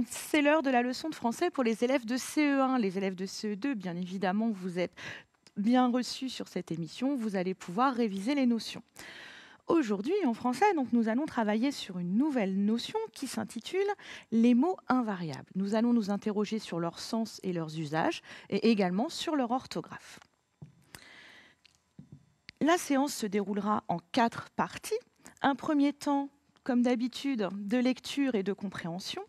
C'est l'heure de la leçon de français pour les élèves de CE1. Les élèves de CE2, bien évidemment, vous êtes bien reçus sur cette émission. Vous allez pouvoir réviser les notions. Aujourd'hui, en français, donc, nous allons travailler sur une nouvelle notion qui s'intitule les mots invariables. Nous allons nous interroger sur leur sens et leurs usages, et également sur leur orthographe. La séance se déroulera en 4 parties. Un premier temps, comme d'habitude, de lecture et de compréhension.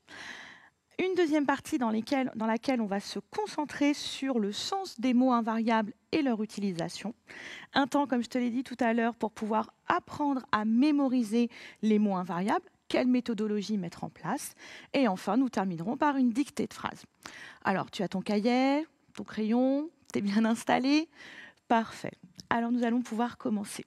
Une deuxième partie dans laquelle on va se concentrer sur le sens des mots invariables et leur utilisation. Un temps, comme je te l'ai dit tout à l'heure, pour pouvoir apprendre à mémoriser les mots invariables, quelle méthodologie mettre en place. Et enfin, nous terminerons par une dictée de phrases. Alors, tu as ton cahier, ton crayon, tu es bien installé? Parfait. Alors, nous allons pouvoir commencer.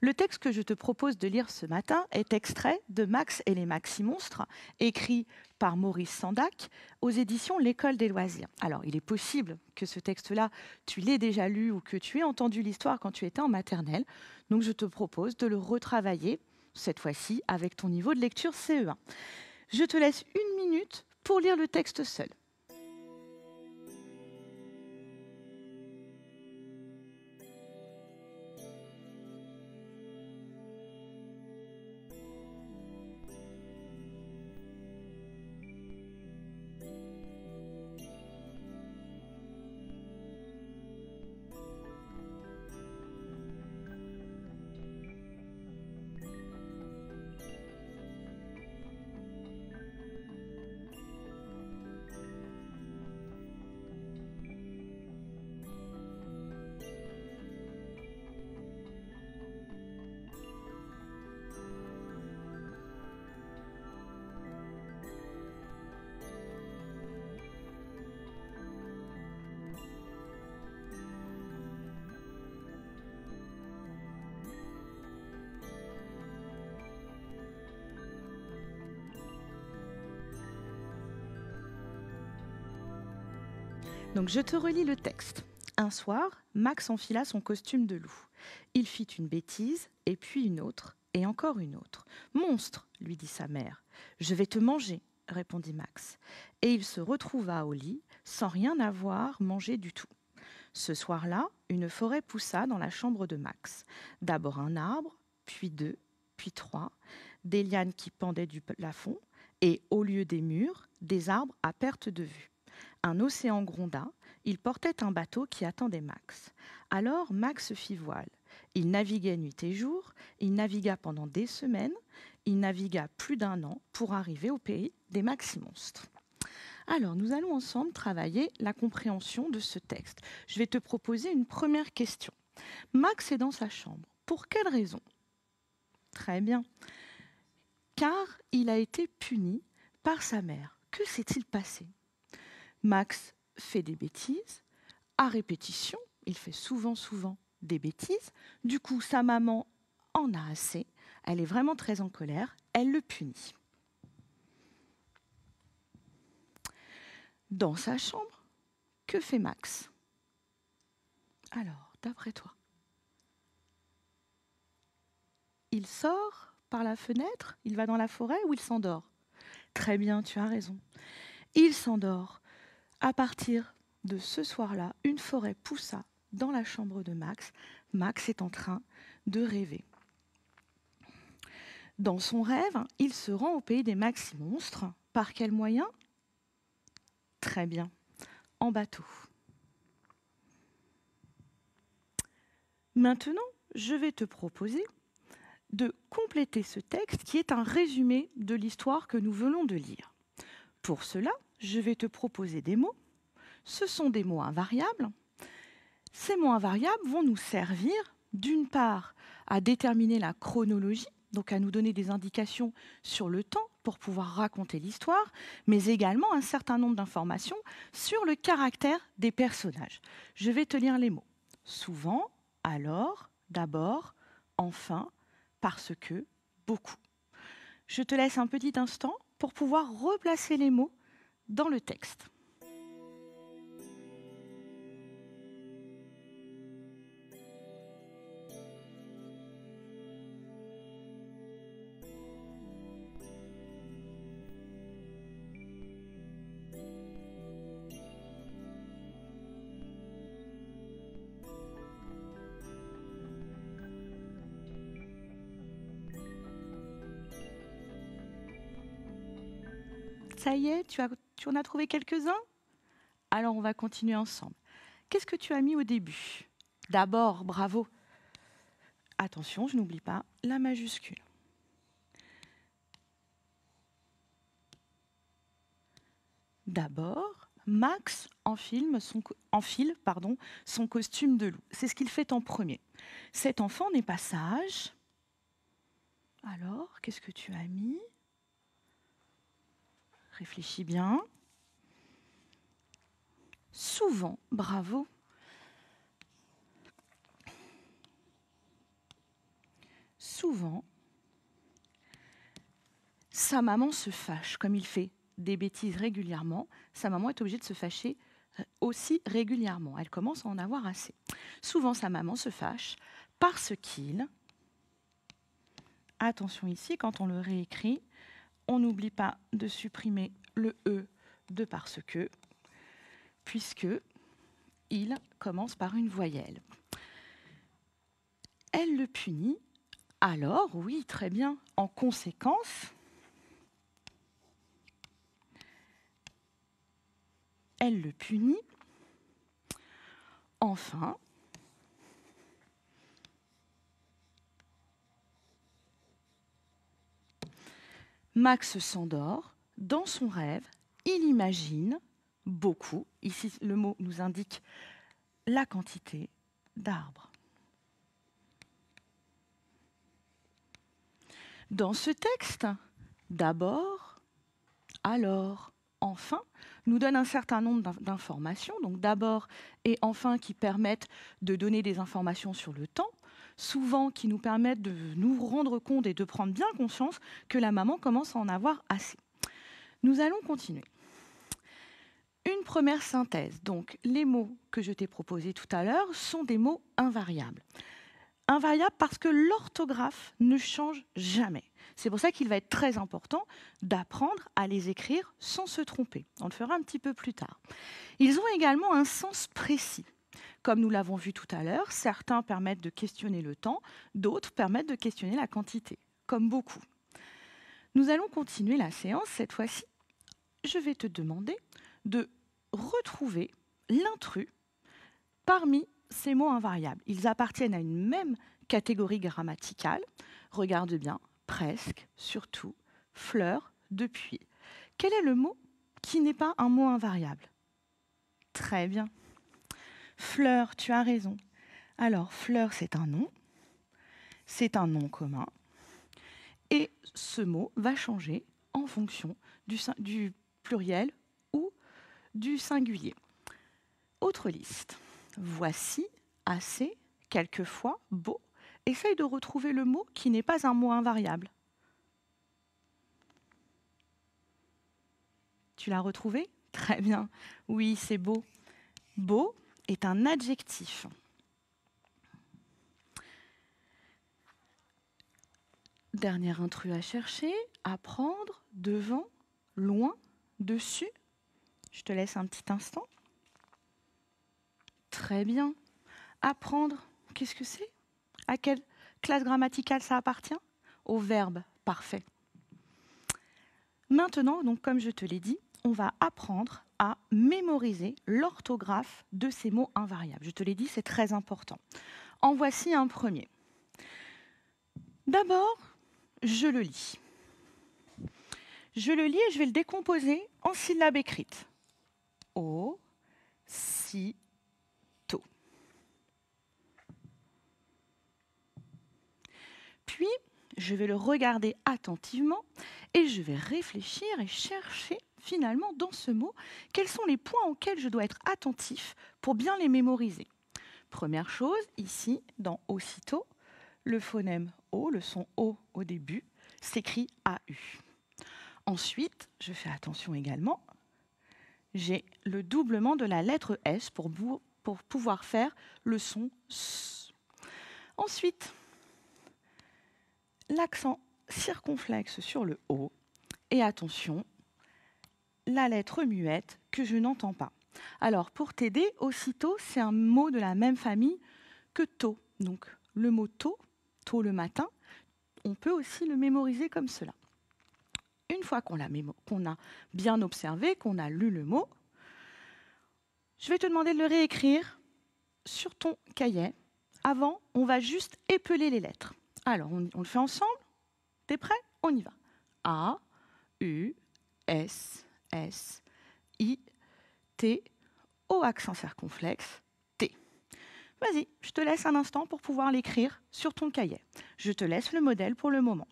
Le texte que je te propose de lire ce matin est extrait de Max et les Maxi-Monstres, écrit par Maurice Sendak aux éditions L'École des loisirs. Alors, il est possible que ce texte-là, tu l'aies déjà lu ou que tu aies entendu l'histoire quand tu étais en maternelle. Donc, je te propose de le retravailler, cette fois-ci, avec ton niveau de lecture CE1. Je te laisse 1 minute pour lire le texte seul. Donc je te relis le texte. Un soir, Max enfila son costume de loup. Il fit une bêtise, et puis une autre, et encore une autre. Monstre, lui dit sa mère. Je vais te manger, répondit Max. Et il se retrouva au lit, sans rien avoir mangé du tout. Ce soir-là, une forêt poussa dans la chambre de Max. D'abord un arbre, puis 2, puis 3, des lianes qui pendaient du plafond, et au lieu des murs, des arbres à perte de vue. Un océan gronda, il portait un bateau qui attendait Max. Alors Max fit voile. Il naviguait nuit et jour, il navigua pendant des semaines, il navigua plus d'1 an pour arriver au pays des Maxi-Monstres. Alors, nous allons ensemble travailler la compréhension de ce texte. Je vais te proposer une première question. Max est dans sa chambre. Pour quelle raison? Très bien. Car il a été puni par sa mère. Que s'est-il passé? Max fait des bêtises, à répétition, il fait souvent des bêtises. Du coup, sa maman en a assez, elle est vraiment très en colère, elle le punit. Dans sa chambre, que fait Max? Alors, d'après toi? Il sort par la fenêtre, il va dans la forêt ou il s'endort? Très bien, tu as raison. Il s'endort. À partir de ce soir-là, une forêt poussa dans la chambre de Max. Max est en train de rêver. Dans son rêve, il se rend au pays des Maxi-Monstres. Par quel moyen? Très bien, en bateau. Maintenant, je vais te proposer de compléter ce texte qui est un résumé de l'histoire que nous venons de lire. Pour cela, je vais te proposer des mots. Ce sont des mots invariables. Ces mots invariables vont nous servir, d'une part, à déterminer la chronologie, donc à nous donner des indications sur le temps pour pouvoir raconter l'histoire, mais également un certain nombre d'informations sur le caractère des personnages. Je vais te lire les mots. Souvent, alors, d'abord, enfin, parce que, beaucoup. Je te laisse un petit instant pour pouvoir replacer les mots dans le texte. Ça y est, tu en as trouvé quelques-uns? Alors, on va continuer ensemble. Qu'est-ce que tu as mis au début? D'abord, bravo. Attention, je n'oublie pas la majuscule. D'abord, Max enfile son costume de loup. C'est ce qu'il fait en premier. Cet enfant n'est pas sage. Alors, qu'est-ce que tu as mis? Réfléchis bien. Souvent, bravo. Souvent, sa maman se fâche, comme il fait des bêtises régulièrement. Sa maman est obligée de se fâcher aussi régulièrement. Elle commence à en avoir assez. Souvent, sa maman se fâche parce qu'il... Attention ici, quand on le réécrit, on n'oublie pas de supprimer le « e » de parce que, puisque il commence par une voyelle. Elle le punit. Alors, oui, très bien. En conséquence, elle le punit. Enfin, Max s'endort. Dans son rêve, il imagine beaucoup. Ici, le mot nous indique la quantité d'arbres. Dans ce texte, d'abord, alors, enfin, nous donne un certain nombre d'informations, donc d'abord et enfin qui permettent de donner des informations sur le temps, souvent qui nous permettent de nous rendre compte et de prendre bien conscience que la maman commence à en avoir assez. Nous allons continuer. Une première synthèse. Donc, les mots que je t'ai proposés tout à l'heure sont des mots invariables. Invariables parce que l'orthographe ne change jamais. C'est pour ça qu'il va être très important d'apprendre à les écrire sans se tromper. On le fera un petit peu plus tard. Ils ont également un sens précis. Comme nous l'avons vu tout à l'heure, certains permettent de questionner le temps, d'autres permettent de questionner la quantité, comme beaucoup. Nous allons continuer la séance. Cette fois-ci, je vais te demander de retrouver l'intrus parmi ces mots invariables. Ils appartiennent à une même catégorie grammaticale. Regarde bien, presque, surtout, fleur, depuis. Quel est le mot qui n'est pas un mot invariable? Très bien. Fleur, tu as raison. Alors, fleur, c'est un nom commun. Et ce mot va changer en fonction du pluriel ou du singulier. Autre liste. Voici, assez, quelquefois, beau. Essaye de retrouver le mot qui n'est pas un mot invariable. Tu l'as retrouvé? Très bien. Oui, c'est beau. Beau est un adjectif. Dernier intrus à chercher, apprendre, devant, loin, dessus. Je te laisse un petit instant. Très bien. Apprendre, qu'est-ce que c'est? À quelle classe grammaticale ça appartient? Au verbe. Parfait. Maintenant, donc, comme je te l'ai dit, on va apprendre à mémoriser l'orthographe de ces mots invariables. Je te l'ai dit, c'est très important. En voici un premier. D'abord, je le lis. Je le lis et je vais le décomposer en syllabes écrites. O, si, to. Puis, je vais le regarder attentivement et je vais réfléchir et chercher finalement dans ce mot quels sont les points auxquels je dois être attentif pour bien les mémoriser. Première chose, ici, dans aussitôt, le phonème O, le son O au début, s'écrit AU. Ensuite, je fais attention également, j'ai le doublement de la lettre S pour pouvoir faire le son S. Ensuite, l'accent circonflexe sur le O. Et attention, la lettre muette que je n'entends pas. Alors, pour t'aider, aussitôt, c'est un mot de la même famille que tôt. Donc, le mot tôt le matin, on peut aussi le mémoriser comme cela. une fois qu'on a bien observé, qu'on a lu le mot, je vais te demander de le réécrire sur ton cahier. Avant, on va juste épeler les lettres. Alors, on le fait ensemble. T'es prêt? On y va. A, U, S, S, I, T, O accent circonflexe, T. Vas-y, je te laisse un instant pour pouvoir l'écrire sur ton cahier. Je te laisse le modèle pour le moment.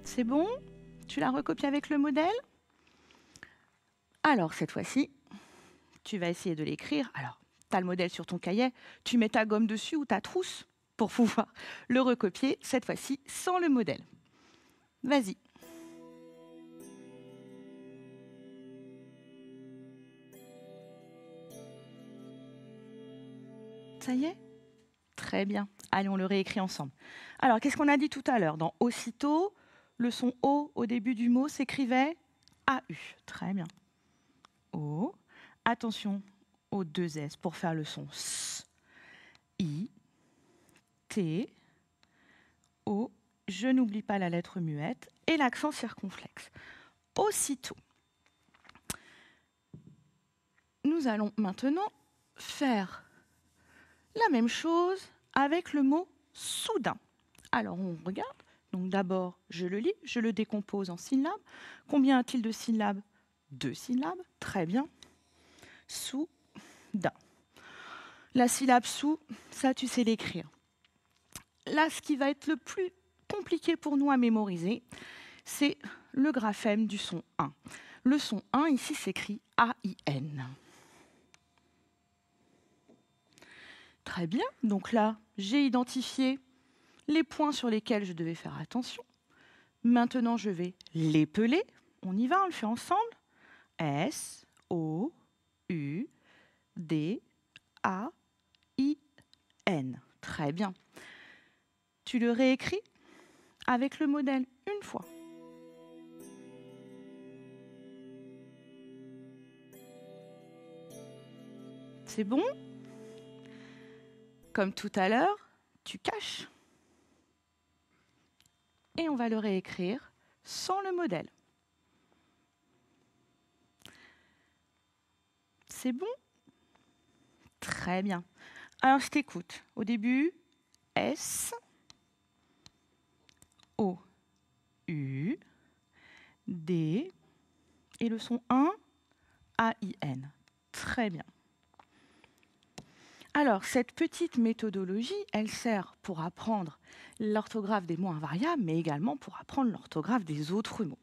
C'est bon? Tu l'as recopié avec le modèle? Alors, cette fois-ci, tu vas essayer de l'écrire. Alors, tu as le modèle sur ton cahier, tu mets ta gomme dessus ou ta trousse pour pouvoir le recopier, cette fois-ci, sans le modèle. Vas-y. Ça y est? Très bien. Allez, on le réécrit ensemble. Alors, qu'est-ce qu'on a dit tout à l'heure? Dans aussitôt, le son O au début du mot s'écrivait AU. Très bien. O. Attention aux deux S pour faire le son S. I. T. O. Je n'oublie pas la lettre muette et l'accent circonflexe. Aussitôt. Nous allons maintenant faire la même chose avec le mot soudain. Alors, on regarde. Donc d'abord, je le lis, je le décompose en syllabes. Combien a-t-il de syllabes? 2 syllabes. Très bien. Soudain. La syllabe sous, ça, tu sais l'écrire. Là, ce qui va être le plus compliqué pour nous à mémoriser, c'est le graphème du son 1. Le son 1, ici, s'écrit A-I-N. Très bien. Donc là, j'ai identifié les points sur lesquels je devais faire attention. Maintenant, je vais l'épeler. On y va, on le fait ensemble. S, O, U, D, A, I, N. Très bien. Tu le réécris avec le modèle une fois. C'est bon? Comme tout à l'heure, tu caches. Et on va le réécrire sans le modèle. C'est bon? Très bien. Alors, je t'écoute. Au début, S, O, U, D, et le son 1, A-I-N. Très bien. Alors, cette petite méthodologie, elle sert pour apprendre l'orthographe des mots invariables, mais également pour apprendre l'orthographe des autres mots.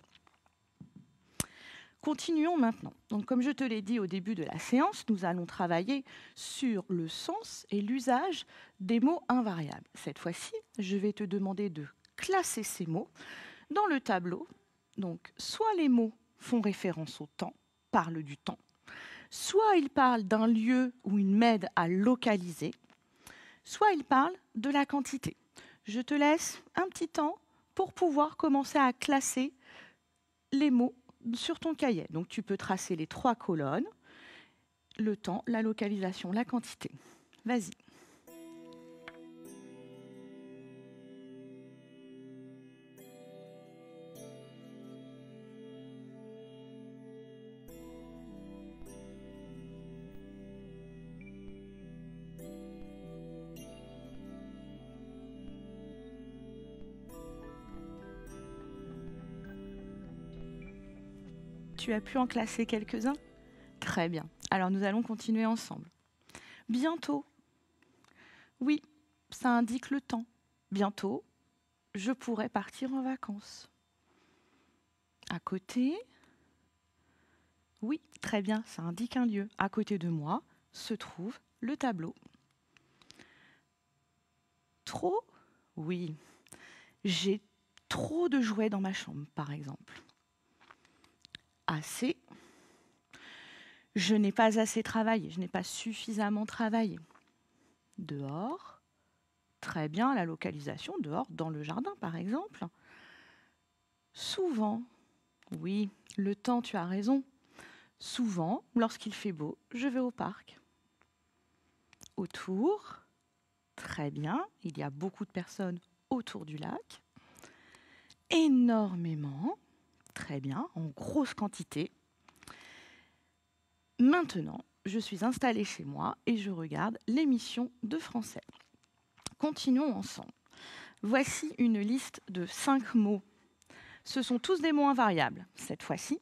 Continuons maintenant. Donc, comme je te l'ai dit au début de la séance, nous allons travailler sur le sens et l'usage des mots invariables. Cette fois-ci, je vais te demander de classer ces mots dans le tableau. Donc, soit les mots font référence au temps, parlent du temps, soit ils parlent d'un lieu ou une m'aide à localiser, soit ils parlent de la quantité. Je te laisse un petit temps pour pouvoir commencer à classer les mots sur ton cahier. Donc tu peux tracer les 3 colonnes, le temps, la localisation, la quantité. Vas-y. Tu as pu en classer quelques-uns? Très bien. Alors nous allons continuer ensemble. Bientôt. Oui, ça indique le temps. Bientôt, je pourrai partir en vacances. À côté. Oui, très bien, ça indique un lieu. À côté de moi se trouve le tableau. Trop? Oui. J'ai trop de jouets dans ma chambre, par exemple. Assez. Je n'ai pas assez travaillé, je n'ai pas suffisamment travaillé. Dehors. Très bien, la localisation, dehors, dans le jardin, par exemple. Souvent. Oui, le temps, tu as raison. Souvent, lorsqu'il fait beau, je vais au parc. Autour, très bien, il y a beaucoup de personnes autour du lac. Énormément, très bien, en grosse quantité. Maintenant, je suis installée chez moi et je regarde l'émission de français. Continuons ensemble. Voici une liste de 5 mots. Ce sont tous des mots invariables, cette fois-ci.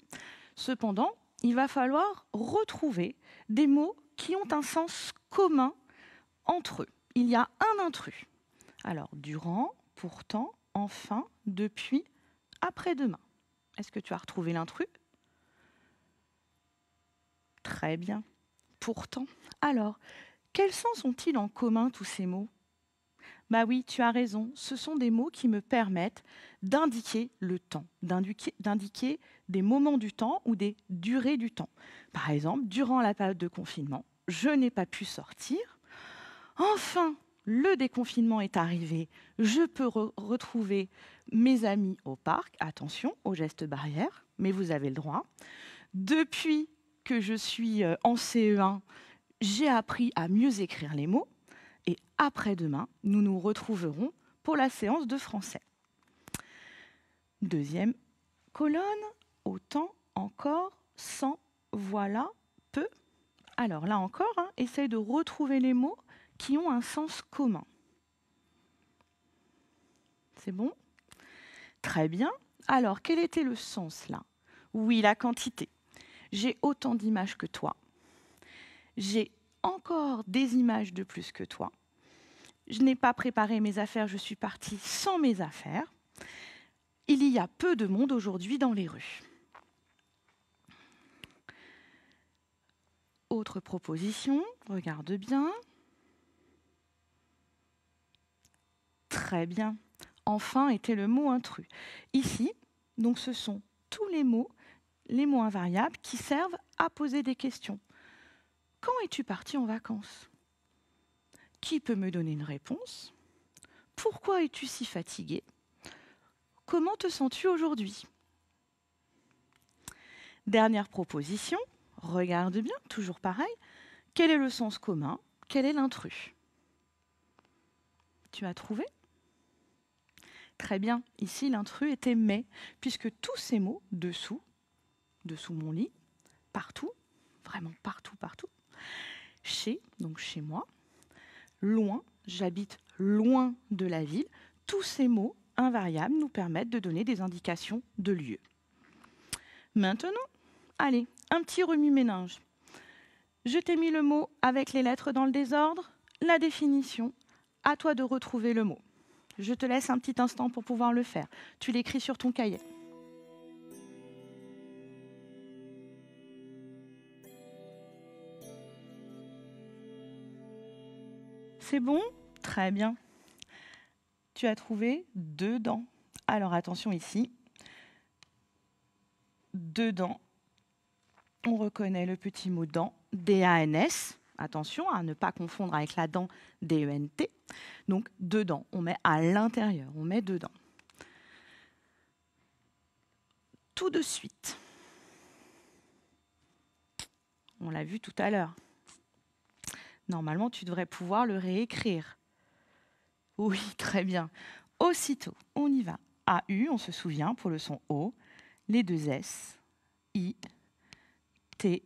Cependant, il va falloir retrouver des mots qui ont un sens commun entre eux. Il y a un intrus. Alors, durant, pourtant, enfin, depuis, après-demain. Est-ce que tu as retrouvé l'intrus? Très bien. Pourtant. Alors, quels sens ont-ils en commun tous ces mots? Bah oui, tu as raison. Ce sont des mots qui me permettent d'indiquer le temps, d'indiquer des moments du temps ou des durées du temps. Par exemple, durant la période de confinement, je n'ai pas pu sortir. Enfin, le déconfinement est arrivé. Je peux retrouver mes amis au parc. Attention aux gestes barrières, mais vous avez le droit. Depuis que je suis en CE1, j'ai appris à mieux écrire les mots. Et après-demain, nous nous retrouverons pour la séance de français. Deuxième colonne, autant, encore, sans, voilà, peu. Alors là encore, essaye de retrouver les mots qui ont un sens commun. C'est bon? Très bien. Alors, quel était le sens là? Oui, la quantité. J'ai autant d'images que toi. J'ai encore des images de plus que toi. Je n'ai pas préparé mes affaires, je suis partie sans mes affaires. Il y a peu de monde aujourd'hui dans les rues. Autre proposition, regarde bien. Très bien. Enfin était le mot intrus. Ici, donc ce sont tous les mots invariables qui servent à poser des questions. Quand es-tu parti en vacances? Qui peut me donner une réponse? Pourquoi es-tu si fatigué? Comment te sens-tu aujourd'hui? Dernière proposition, regarde bien, toujours pareil. Quel est le sens commun? Quel est l'intrus? Tu as trouvé? Très bien, ici l'intrus était mais, puisque tous ces mots, dessous mon lit, partout, vraiment partout, partout, chez, donc chez moi, loin, j'habite loin de la ville, tous ces mots invariables nous permettent de donner des indications de lieu. Maintenant, allez, un petit remue-ménage. Je t'ai mis le mot avec les lettres dans le désordre, la définition, à toi de retrouver le mot. Je te laisse un petit instant pour pouvoir le faire. Tu l'écris sur ton cahier. C'est bon? Très bien. Tu as trouvé dedans. Alors attention ici. Dedans, on reconnaît le petit mot dent, D-A-N-S. Attention à ne pas confondre avec la dent, D-E-N-T. Donc dedans, on met à l'intérieur, on met dedans. Tout de suite. On l'a vu tout à l'heure. Normalement, tu devrais pouvoir le réécrire. Oui, très bien. Aussitôt, on y va. A-U, on se souvient, pour le son O. Les deux S. I. T.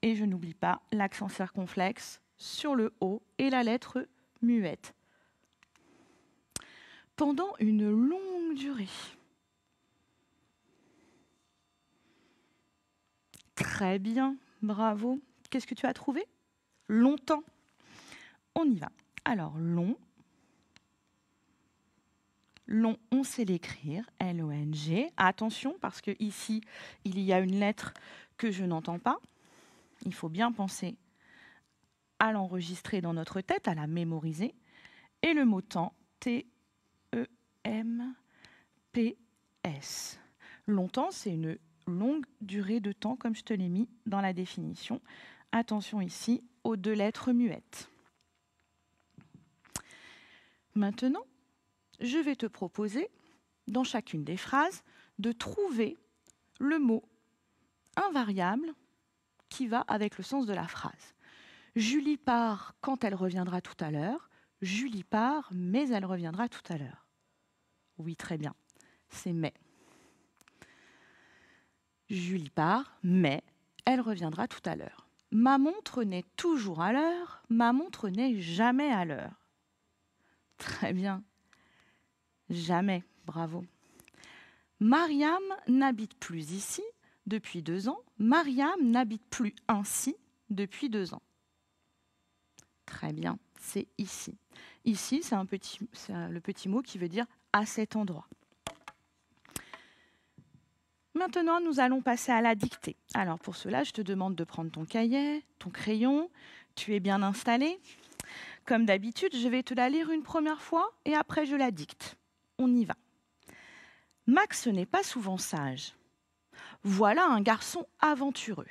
Et je n'oublie pas l'accent circonflexe sur le O et la lettre muette. Pendant une longue durée. Très bien, bravo. Qu'est-ce que tu as trouvé? Longtemps. On y va. Alors, long. Long, on sait l'écrire, L-O-N-G. Attention, parce que ici, il y a une lettre que je n'entends pas. Il faut bien penser à l'enregistrer dans notre tête, à la mémoriser. Et le mot temps, T-E-M-P-S. Longtemps, c'est une longue durée de temps, comme je te l'ai mis dans la définition. Attention ici aux deux lettres muettes. Maintenant, je vais te proposer, dans chacune des phrases, de trouver le mot un variable qui va avec le sens de la phrase. Julie part quand elle reviendra tout à l'heure. Julie part, mais elle reviendra tout à l'heure. Oui, très bien. C'est mais. Julie part, mais elle reviendra tout à l'heure. Ma montre n'est toujours à l'heure. Ma montre n'est jamais à l'heure. Très bien. Jamais. Bravo. Mariam n'habite plus ici depuis 2 ans. Mariam n'habite plus ainsi depuis 2 ans. Très bien, c'est ici. Ici, c'est le petit mot qui veut dire à cet endroit. Maintenant, nous allons passer à la dictée. Alors pour cela, je te demande de prendre ton cahier, ton crayon. Tu es bien installé. Comme d'habitude, je vais te la lire une première fois et après je la dicte. On y va. Max n'est pas souvent sage. Voilà un garçon aventureux.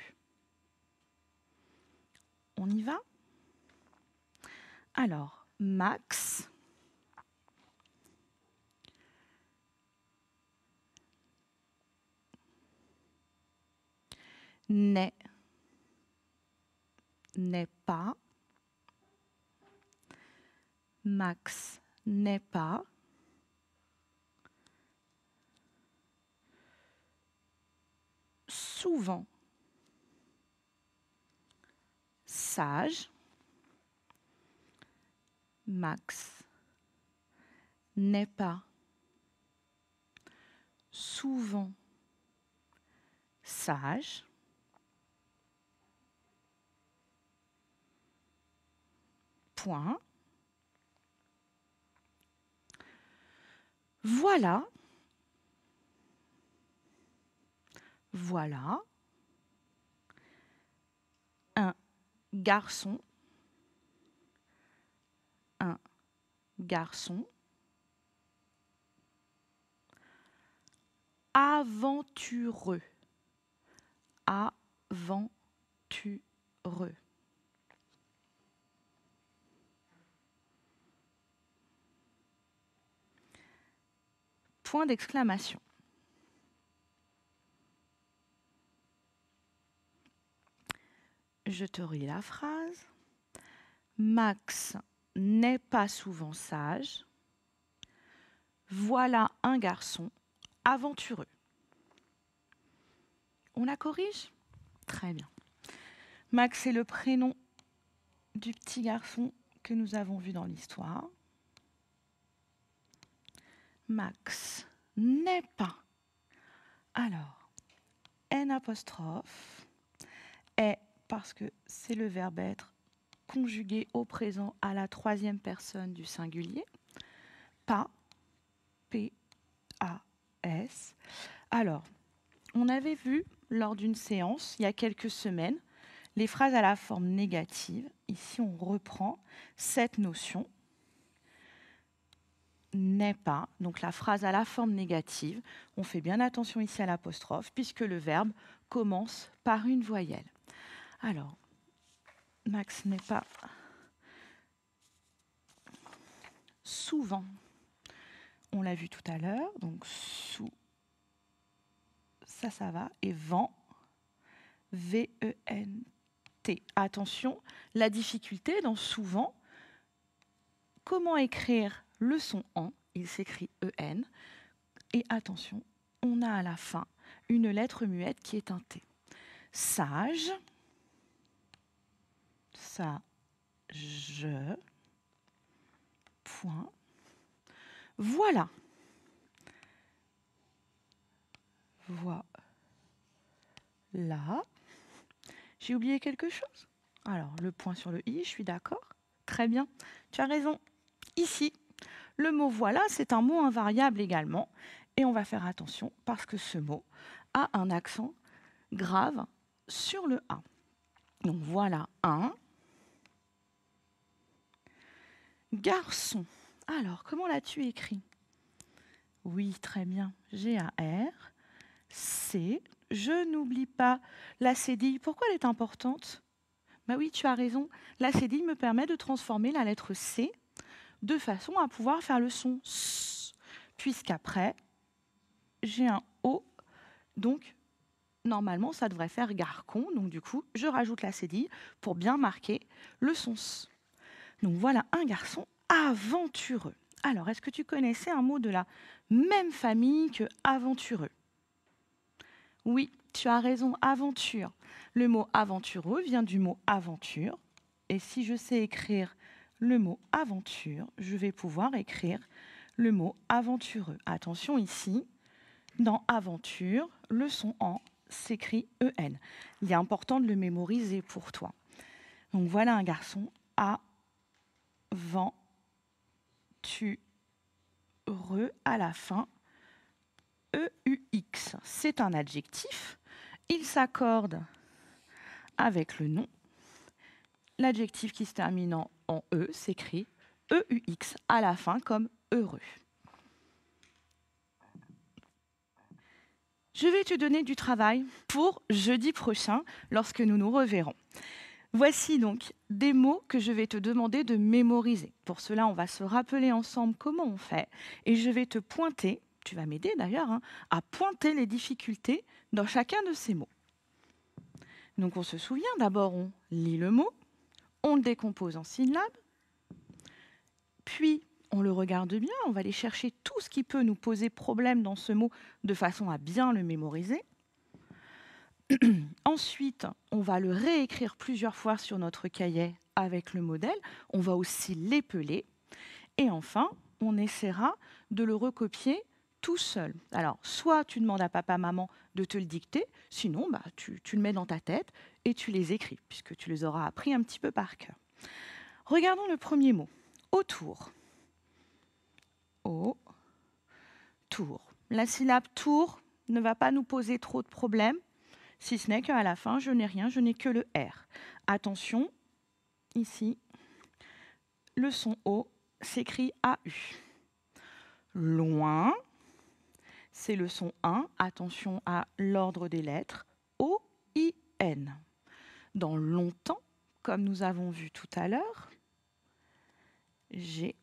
On y va? Alors, Max n'est pas. Max n'est pas. Souvent sage. Max n'est pas souvent sage. Point. Voilà un garçon aventureux. Aventureux. Point d'exclamation. Je te relis la phrase. Max n'est pas souvent sage. Voilà un garçon aventureux. On la corrige? Très bien. Max est le prénom du petit garçon que nous avons vu dans l'histoire. Max n'est pas. Alors, N apostrophe est parce que c'est le verbe être conjugué au présent à la 3e personne du singulier. Pas. P-A-S. Alors, on avait vu lors d'une séance, il y a quelques semaines, les phrases à la forme négative. Ici, on reprend cette notion. N'est pas, donc la phrase à la forme négative. On fait bien attention ici à l'apostrophe, puisque le verbe commence par une voyelle. Alors, Max n'est pas souvent. On l'a vu tout à l'heure, donc sous, ça va, et vent, V-E-N-T. Attention, la difficulté dans souvent, comment écrire le son en? Il s'écrit E-N. Et attention, on a à la fin une lettre muette qui est un T. Sage, je, point. Voilà. Voilà. J'ai oublié quelque chose? Alors, le point sur le i, je suis d'accord. Très bien, tu as raison. Ici, le mot voilà, c'est un mot invariable également. Et on va faire attention parce que ce mot a un accent grave sur le A. Donc voilà un garçon. Alors, comment l'as-tu écrit? Oui, très bien. G-A-R. C. Je n'oublie pas la cédille. Pourquoi elle est importante? Ben oui, tu as raison. La cédille me permet de transformer la lettre C de façon à pouvoir faire le son S, puisqu'après, j'ai un O, donc normalement, ça devrait faire garcon. Donc, du coup, je rajoute la cédille pour bien marquer le son S. Donc, voilà un garçon aventureux. Alors, est-ce que tu connaissais un mot de la même famille que aventureux? Oui, tu as raison, aventure. Le mot aventureux vient du mot aventure. Et si je sais écrire le mot aventure, je vais pouvoir écrire le mot aventureux. Attention ici, dans aventure, le son en s'écrit EN. Il est important de le mémoriser pour toi. Donc voilà un garçon aventureux à la fin, EUX. C'est un adjectif. Il s'accorde avec le nom. L'adjectif qui se termine en E s'écrit EUX à la fin comme heureux. Je vais te donner du travail pour jeudi prochain lorsque nous nous reverrons. Voici donc des mots que je vais te demander de mémoriser. Pour cela, on va se rappeler ensemble comment on fait et je vais te pointer, tu vas m'aider d'ailleurs, à pointer les difficultés dans chacun de ces mots. Donc on se souvient, d'abord on lit le mot, on le décompose en syllabes, puis on le regarde bien, on va aller chercher tout ce qui peut nous poser problème dans ce mot de façon à bien le mémoriser. Ensuite, on va le réécrire plusieurs fois sur notre cahier avec le modèle. On va aussi l'épeler. Et enfin, on essaiera de le recopier tout seul. Alors, soit tu demandes à papa, maman de te le dicter, sinon tu le mets dans ta tête et tu les écris, puisque tu les auras appris un petit peu par cœur. Regardons le premier mot. Autour. Autour. La syllabe tour ne va pas nous poser trop de problèmes, si ce n'est qu'à la fin, je n'ai rien, je n'ai que le R. Attention, ici, le son O s'écrit AU. Loin, c'est le son 1. Attention à l'ordre des lettres. O-I-N. Dans longtemps, comme nous avons vu tout à l'heure, G.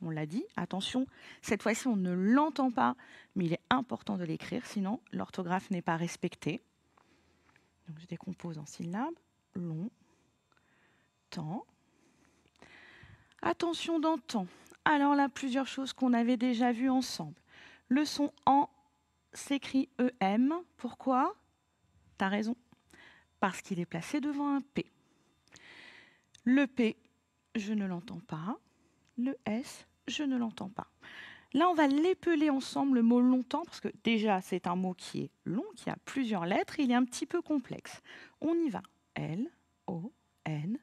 On l'a dit, attention, cette fois-ci on ne l'entend pas, mais il est important de l'écrire, sinon l'orthographe n'est pas respectée. Donc je décompose en syllabes, long, temps. Attention dans temps. Alors là, plusieurs choses qu'on avait déjà vues ensemble. Le son en s'écrit EM. Pourquoi? Tu as raison. Parce qu'il est placé devant un P. Le P, je ne l'entends pas. Le S, je ne l'entends pas. Là, on va l'épeler ensemble le mot longtemps, parce que déjà, c'est un mot qui est long, qui a plusieurs lettres, il est un petit peu complexe. On y va. L, O, N,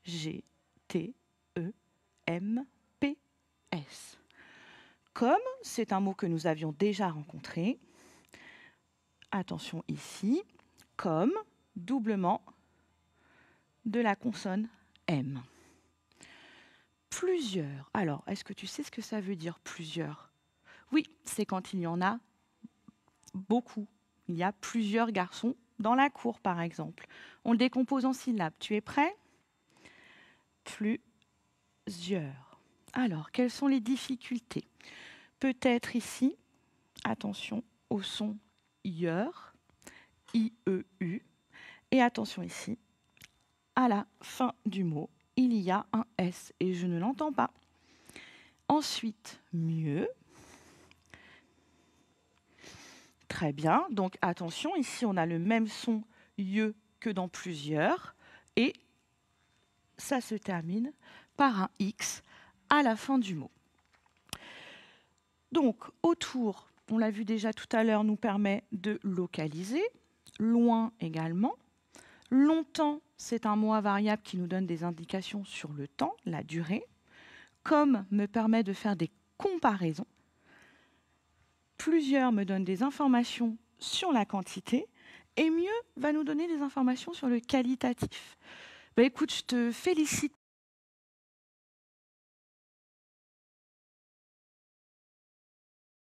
G, T, E, M, P, S. Comme c'est un mot que nous avions déjà rencontré, attention ici, comme doublement de la consonne M. Plusieurs. Alors, est-ce que tu sais ce que ça veut dire plusieurs? Oui, c'est quand il y en a beaucoup. Il y a plusieurs garçons dans la cour, par exemple. On le décompose en syllabes. Tu es prêt? Plusieurs. Alors, quelles sont les difficultés? Peut-être ici, attention au son IEUR, I-E-U. Et attention ici, à la fin du mot, il y a un S et je ne l'entends pas. Ensuite, mieux. Très bien. Donc, attention, ici, on a le même son IE que dans plusieurs. Et ça se termine par un X à la fin du mot. Donc, autour, on l'a vu déjà tout à l'heure, nous permet de localiser. Loin également. Longtemps, c'est un mot à variable qui nous donne des indications sur le temps, la durée. Comme me permet de faire des comparaisons. Plusieurs me donnent des informations sur la quantité. Et mieux va nous donner des informations sur le qualitatif. Écoute, je te félicite